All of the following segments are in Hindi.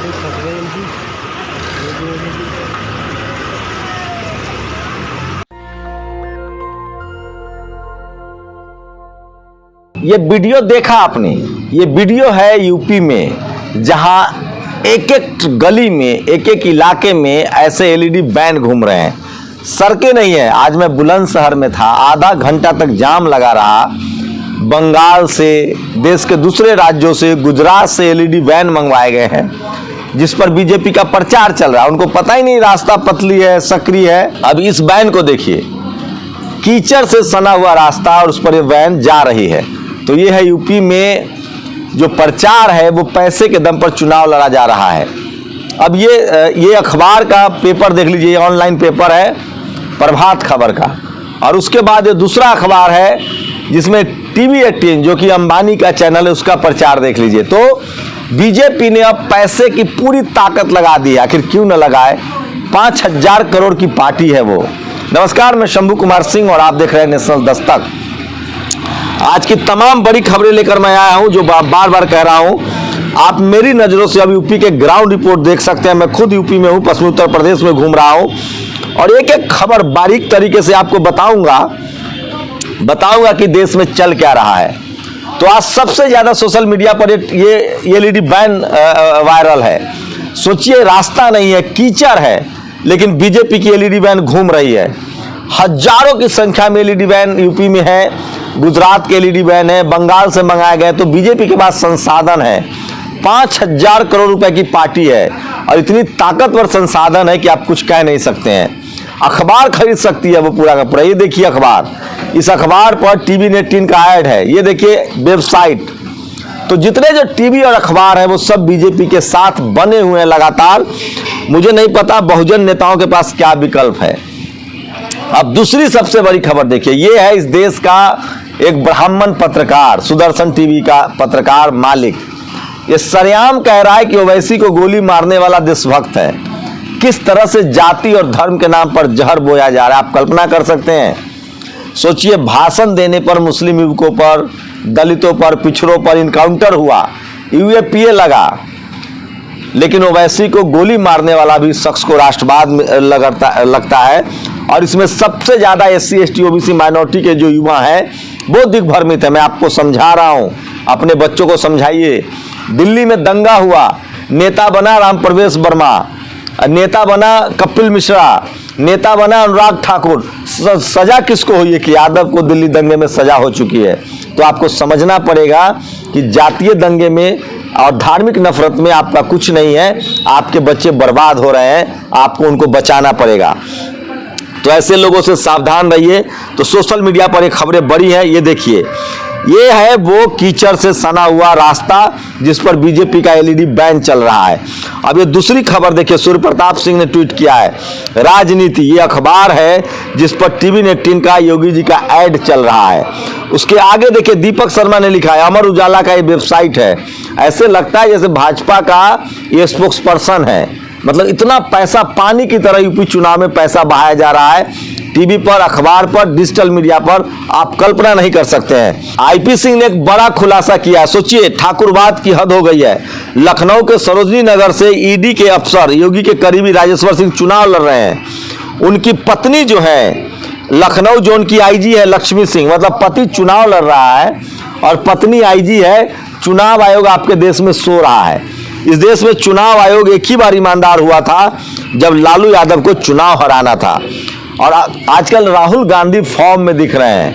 ये वीडियो देखा आपने, ये वीडियो है यूपी में, जहां एक एक गली में, एक एक इलाके में ऐसे एलईडी वैन घूम रहे हैं। सड़कें नहीं है। आज मैं बुलंदशहर में था, आधा घंटा तक जाम लगा रहा। बंगाल से, देश के दूसरे राज्यों से, गुजरात से एलईडी वैन मंगवाए गए हैं, जिस पर बीजेपी का प्रचार चल रहा है। उनको पता ही नहीं रास्ता पतली है, सकरी है। अब इस वैन को देखिए, कीचड़ से सना हुआ रास्ता और उस पर ये वैन जा रही है। तो ये है यूपी में जो प्रचार है, वो पैसे के दम पर चुनाव लड़ा जा रहा है। अब ये अखबार का पेपर देख लीजिए, ये ऑनलाइन पेपर है प्रभात खबर का। और उसके बाद ये दूसरा अखबार है जिसमें टीवी 18 जो कि अंबानी का चैनल है, उसका प्रचार देख लीजिए। तो बीजेपी ने अब पैसे की पूरी ताकत लगा दी है। आखिर क्यों न लगाए? 5000 करोड़ की पार्टी है वो। नमस्कार, मैं शंभू कुमार सिंह और आप देख रहे हैं नेशनल दस्तक। आज की तमाम बड़ी खबरें लेकर मैं आया हूं, जो बार बार कह रहा हूं। आप मेरी नजरों से अब यूपी के ग्राउंड रिपोर्ट देख सकते हैं। मैं खुद यूपी में हूं, पश्चिमी उत्तर प्रदेश में घूम रहा हूं और एक एक खबर बारीक तरीके से आपको बताऊंगा कि देश में चल क्या रहा है। तो आज सबसे ज्यादा सोशल मीडिया पर ये एलईडी वैन वायरल है। सोचिए, रास्ता नहीं है, कीचड़ है, लेकिन बीजेपी की एलईडी वैन घूम रही है। हजारों की संख्या में एलईडी वैन यूपी में है, गुजरात के एलईडी वैन है, बंगाल से मंगाए गए। तो बीजेपी के पास संसाधन है, 5000 करोड़ रुपए की पार्टी है और इतनी ताकतवर संसाधन है कि आप कुछ कह नहीं सकते हैं। अखबार खरीद सकती है वो पूरा का पूरा। ये देखिए अखबार, इस अखबार पर टीवी 18 का ऐड है। ये देखिए वेबसाइट। तो जितने जो टीवी और अखबार है वो सब बीजेपी के साथ बने हुए हैं लगातार। मुझे नहीं पता बहुजन नेताओं के पास क्या विकल्प है। अब दूसरी सबसे बड़ी खबर देखिए, ये है इस देश का एक ब्राह्मण पत्रकार, सुदर्शन टीवी का पत्रकार मालिक, ये सरेआम कह रहा है कि ओवैसी को गोली मारने वाला देशभक्त है। किस तरह से जाति और धर्म के नाम पर जहर बोया जा रहा है, आप कल्पना कर सकते हैं। सोचिए, भाषण देने पर मुस्लिम युवकों पर, दलितों पर, पिछड़ों पर इनकाउंटर हुआ, यूएपीए लगा, लेकिन ओवैसी को गोली मारने वाला भी शख्स को राष्ट्रवाद लगता है। और इसमें सबसे ज्यादा एससी, एसटी, ओबीसी, माइनॉरिटी के जो युवा हैं वो दिग्भ्रमित है। मैं आपको समझा रहा हूं, अपने बच्चों को समझाइए। दिल्ली में दंगा हुआ, नेता बना राम प्रवेश वर्मा, नेता बना कपिल मिश्रा, नेता बना अनुराग ठाकुर। सजा किसको हुई है? कि यादव को दिल्ली दंगे में सजा हो चुकी है। तो आपको समझना पड़ेगा कि जातीय दंगे में और धार्मिक नफरत में आपका कुछ नहीं है। आपके बच्चे बर्बाद हो रहे हैं, आपको उनको बचाना पड़ेगा। तो ऐसे लोगों से सावधान रहिए। तो सोशल मीडिया पर एक खबरें बड़ी हैं, ये देखिए, ये है वो कीचड़ से सना हुआ रास्ता जिस पर बीजेपी का एलईडी वैन चल रहा है। अब ये दूसरी खबर देखिए, सूर्य प्रताप सिंह ने ट्वीट किया है, राजनीति। ये अखबार है जिस पर टीवी 18 का योगी जी का ऐड चल रहा है। उसके आगे देखिए, दीपक शर्मा ने लिखा है, अमर उजाला का ये वेबसाइट है। ऐसे लगता है जैसे भाजपा का ये स्पोक्स पर्सन है। मतलब इतना पैसा पानी की तरह यूपी चुनाव में पैसा बहाया जा रहा है, टीवी पर, अखबार पर, डिजिटल मीडिया पर, आप कल्पना नहीं कर सकते हैं। आईपी सिंह ने एक बड़ा खुलासा किया। सोचिए, ठाकुरवाद की हद हो गई है। लखनऊ के सरोजनी नगर से ईडी के अफसर, योगी के करीबी राजेश्वर सिंह चुनाव लड़ रहे हैं। उनकी पत्नी जो है, लखनऊ जोन की आईजी है लक्ष्मी सिंह, मतलब पति चुनाव लड़ रहा है और पत्नी आईजी है। चुनाव आयोग आपके देश में सो रहा है। इस देश में चुनाव आयोग एक ही बार ईमानदार हुआ था जब लालू यादव को चुनाव हराना था। और आजकल राहुल गांधी फॉर्म में दिख रहे हैं।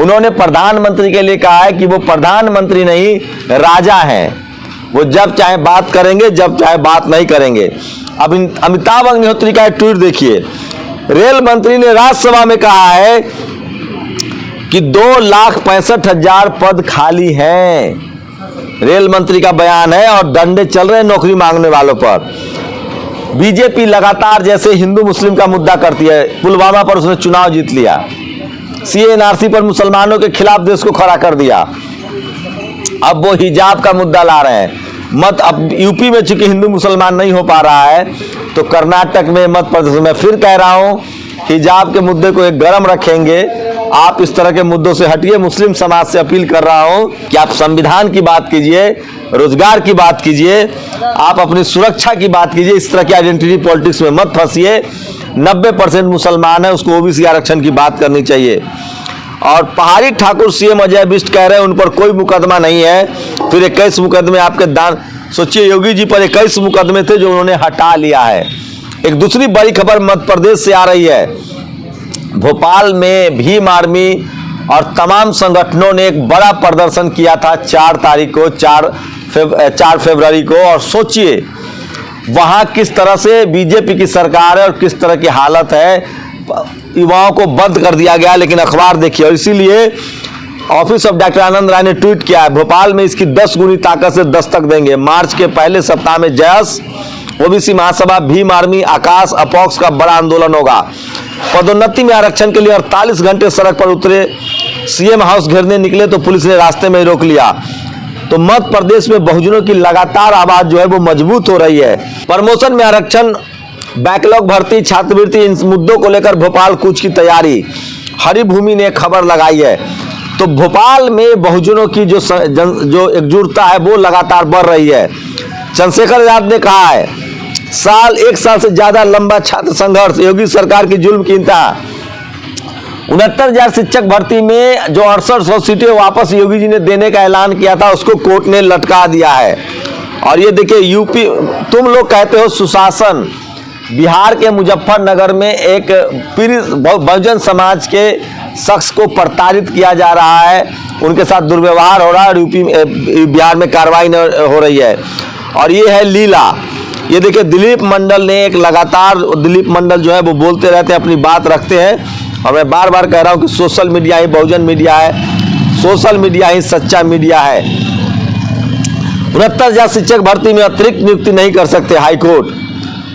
उन्होंने प्रधानमंत्री के लिए कहा है कि वो प्रधानमंत्री नहीं, राजा हैं। वो जब चाहे बात करेंगे, जब चाहे बात नहीं करेंगे। अब अमिताभ अग्निहोत्री का ट्वीट देखिए, रेल मंत्री ने राज्यसभा में कहा है कि 2,65,000 पद खाली हैं। रेल मंत्री का बयान है और डंडे चल रहे हैं नौकरी मांगने वालों पर। बीजेपी लगातार जैसे हिंदू मुस्लिम का मुद्दा करती है, पुलवामा पर उसने चुनाव जीत लिया, सीएनआरसी पर मुसलमानों के खिलाफ देश को खड़ा कर दिया। अब वो हिजाब का मुद्दा ला रहे हैं। अब यूपी में चूंकि हिंदू मुसलमान नहीं हो पा रहा है, तो कर्नाटक में, मध्य प्रदेश में फिर कह रहा हूं, हिजाब के मुद्दे को एक गर्म रखेंगे आप इस तरह के मुद्दों से हटिए। मुस्लिम समाज से अपील कर रहा हूं कि आप संविधान की बात कीजिए, रोजगार की बात कीजिए, आप अपनी सुरक्षा की बात कीजिए। इस तरह की आइडेंटिटी पॉलिटिक्स में मत फंसिए। 90% मुसलमान है, उसको ओबीसी आरक्षण की बात करनी चाहिए। और पहाड़ी ठाकुर सीएम अजय बिष्ट कह रहे हैं उन पर कोई मुकदमा नहीं है, फिर 21 मुकदमे आपके दान। सोचिए, योगी जी पर 21 मुकदमे थे जो उन्होंने हटा लिया है। एक दूसरी बड़ी खबर मध्य प्रदेश से आ रही है। भोपाल में भीम आर्मी और तमाम संगठनों ने एक बड़ा प्रदर्शन किया था 4 तारीख को, 4 फरवरी को। और सोचिए वहां किस तरह से बीजेपी की सरकार है और किस तरह की हालत है। युवाओं को बंद कर दिया गया, लेकिन अखबार देखिए। और इसीलिए ऑफिस ऑफ डॉक्टर आनंद राय ने ट्वीट किया है, भोपाल में इसकी 10 गुनी ताकत से दस्तक देंगे। मार्च के पहले सप्ताह में जयस, ओबीसी महासभा, भीम आर्मी, आकाश, अपॉक्स का बड़ा आंदोलन होगा। पदोन्नति में आरक्षण के लिए 48 घंटे सड़क पर उतरे, सीएम हाउस घेरने निकले तो पुलिस ने रास्ते में ही रोक लिया। तो मध्य प्रदेश में बहुजनों की लगातार आवाज जो है वो मजबूत हो रही है। प्रमोशन में आरक्षण, बैकलॉग भर्ती, छात्रवृत्ति, इन मुद्दों को लेकर भोपाल कूच की तैयारी। हरिभूमि ने खबर लगाई है। तो भोपाल में बहुजनों की जो एकजुटता है वो लगातार बढ़ रही है। चंद्रशेखर आजाद ने कहा है, 1 साल से ज्यादा लंबा छात्र संघर्ष, योगी सरकार की जुल्म की इंतहा। 69,000 शिक्षक भर्ती में जो 6800 सीटें वापस योगी जी ने देने का ऐलान किया था, उसको कोर्ट ने लटका दिया है। और ये देखिए, यूपी, तुम लोग कहते हो सुशासन, बिहार के मुजफ्फरनगर में एक बहुजन समाज के शख्स को प्रताड़ित किया जा रहा है, उनके साथ दुर्व्यवहार हो रहा है और बिहार में कार्रवाई हो रही है। और ये है लीला। ये देखिए, दिलीप मंडल ने एक लगातार, दिलीप मंडल जो है वो बोलते रहते हैं, अपनी बात रखते हैं। और मैं बार बार कह रहा हूं कि सोशल मीडिया ही बहुजन मीडिया है, सोशल मीडिया ही सच्चा मीडिया है। 69,000 शिक्षक भर्ती में अतिरिक्त नियुक्ति नहीं कर सकते हाईकोर्ट।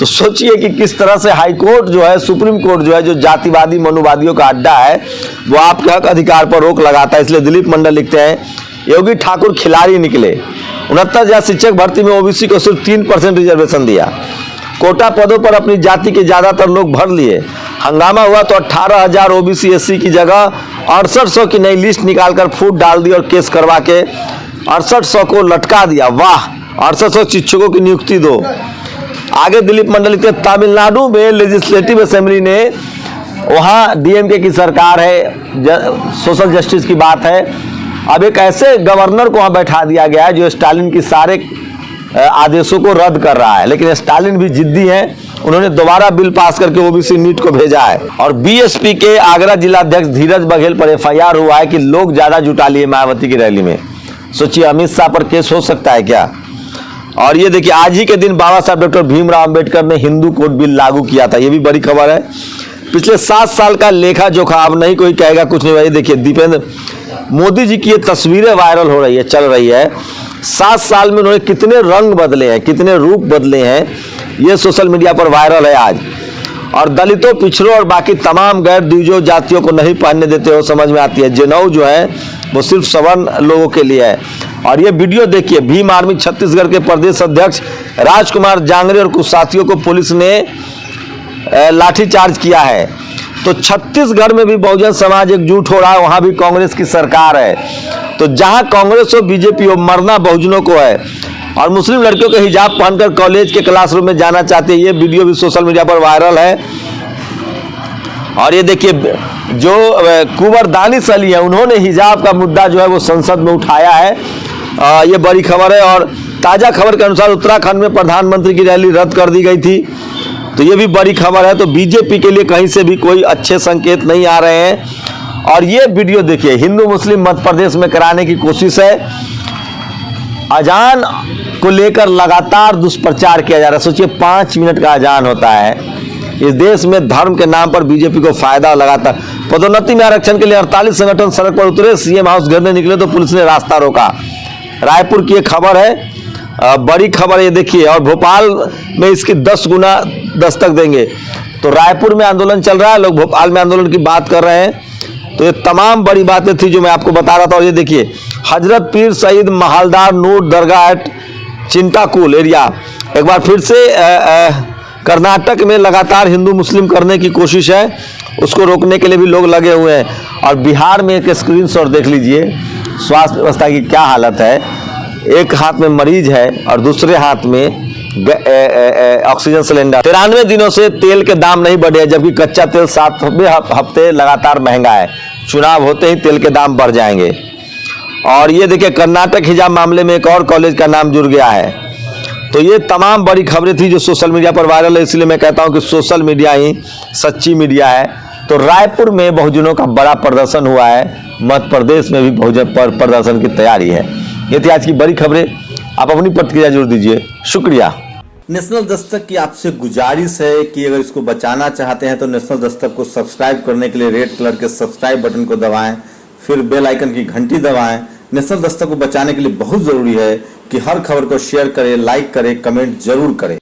तो सोचिए कि किस तरह से हाईकोर्ट जो है, सुप्रीम कोर्ट जो है, जो जातिवादी मनोवादियों का अड्डा है, वो आपके हक अधिकार पर रोक लगाता है। इसलिए दिलीप मंडल लिखते हैं, योगी ठाकुर खिलाड़ी निकले। 69,000 शिक्षक भर्ती में ओबीसी को सिर्फ 3% रिजर्वेशन दिया। कोटा पदों पर अपनी जाति के ज्यादातर लोग भर लिए। हंगामा हुआ तो 18,000 ओबीसी एससी की जगह 6800 की नई लिस्ट निकालकर फूट डाल दी और केस करवा के 6800 को लटका दिया। वाह, 6800 शिक्षकों की नियुक्ति दो। आगे दिलीप मंडल लिखते, तमिलनाडु में लेजिस्लेटिव असेंबली ने, वहां डीएमके की सरकार है, सोशल जस्टिस की बात है। अब एक ऐसे गवर्नर को वहां बैठा दिया गया है जो स्टालिन की सारे आदेशों को रद्द कर रहा है। लेकिन स्टालिन भी जिद्दी है, उन्होंने दोबारा बिल पास करके ओबीसी नीट को भेजा है। और बीएसपी के आगरा जिलाध्यक्ष धीरज बघेल पर एफआईआर हुआ है कि लोग ज्यादा जुटा लिए मायावती की रैली में। सोचिए, अमित शाह पर केस हो सकता है क्या? और ये देखिए, आज ही के दिन बाबा साहब डॉक्टर भीमराव अंबेडकर ने हिंदू कोड बिल लागू किया था। ये भी बड़ी खबर है। पिछले 7 साल का लेखा जोखा, अब नहीं कोई कहेगा कुछ नहीं। देखिए, दीपेंद्र मोदी जी की ये तस्वीरें वायरल हो रही है, चल रही है। 7 साल में उन्होंने कितने रंग बदले हैं, कितने रूप बदले हैं, ये सोशल मीडिया पर वायरल है आज। और दलितों, पिछड़ों और बाकी तमाम गैर द्विजो जातियों को नहीं पहनने देते हो, समझ में आती है। जनेऊ जो है वो सिर्फ सवर्ण लोगों के लिए है। और ये वीडियो देखिए, भीम आर्मी छत्तीसगढ़ के प्रदेश अध्यक्ष राजकुमार जांगरे और कुछ साथियों को पुलिस ने लाठीचार्ज किया है। तो छत्तीसगढ़ में भी बहुजन समाज एकजुट हो रहा है, वहां भी कांग्रेस की सरकार है। तो जहां कांग्रेस हो, बीजेपी हो, मरना बहुजनों को है। और मुस्लिम लड़कियों के हिजाब पहनकर कॉलेज के क्लासरूम में जाना चाहते हैं। ये वीडियो भी सोशल मीडिया पर वायरल है। और ये देखिए, जो कुंवर दानिश अली है, उन्होंने हिजाब का मुद्दा जो है वो संसद में उठाया है। ये बड़ी खबर है। और ताजा खबर के अनुसार उत्तराखंड में प्रधानमंत्री की रैली रद्द कर दी गई थी। तो ये भी बड़ी खबर है। तो बीजेपी के लिए कहीं से भी कोई अच्छे संकेत नहीं आ रहे हैं। और ये वीडियो देखिए, हिंदू मुस्लिम मध्य प्रदेश में कराने की कोशिश है। अजान को लेकर लगातार दुष्प्रचार किया जा रहा है। सोचिए, 5 मिनट का अजान होता है। इस देश में धर्म के नाम पर बीजेपी को फायदा लगातार। पदोन्नति में आरक्षण के लिए 48 संगठन सड़क पर उतरे, सीएम हाउस घेरने निकले तो पुलिस ने रास्ता रोका। रायपुर की एक खबर है, बड़ी खबर ये देखिए। और भोपाल में इसकी 10 गुना दस्तक देंगे। तो रायपुर में आंदोलन चल रहा है, लोग भोपाल में आंदोलन की बात कर रहे हैं। तो ये तमाम बड़ी बातें थी जो मैं आपको बता रहा था। और ये देखिए, हजरत पीर सईद महालदार नूर दरगाह एट चिंताकुल एरिया, एक बार फिर से कर्नाटक में लगातार हिंदू मुस्लिम करने की कोशिश है, उसको रोकने के लिए भी लोग लगे हुए हैं। और बिहार में एक स्क्रीनशॉट देख लीजिए, स्वास्थ्य व्यवस्था की क्या हालत है। एक हाथ में मरीज है और दूसरे हाथ में ऑक्सीजन सिलेंडर। 93 दिनों से तेल के दाम नहीं बढ़े, जबकि कच्चा तेल 7वें हफ्ते लगातार महंगा है। चुनाव होते ही तेल के दाम बढ़ जाएंगे। और ये देखिए, कर्नाटक हिजाब मामले में एक और कॉलेज का नाम जुड़ गया है। तो ये तमाम बड़ी खबरें थी जो सोशल मीडिया पर वायरल है, इसलिए मैं कहता हूं कि सोशल मीडिया ही सच्ची मीडिया है। तो रायपुर में बहुजनों का बड़ा प्रदर्शन हुआ है, मध्य प्रदेश में भी बहुजन पर प्रदर्शन की तैयारी है। ये थी आज की बड़ी खबरें। आप अपनी प्रतिक्रिया जरूर दीजिए। शुक्रिया। नेशनल दस्तक की आपसे गुजारिश है कि अगर इसको बचाना चाहते हैं तो नेशनल दस्तक को सब्सक्राइब करने के लिए रेड कलर के सब्सक्राइब बटन को दबाएं, फिर बेल आइकन की घंटी दबाएं। नेशनल दस्तक को बचाने के लिए बहुत जरूरी है कि हर खबर को शेयर करें, लाइक करें, कमेंट जरूर करें।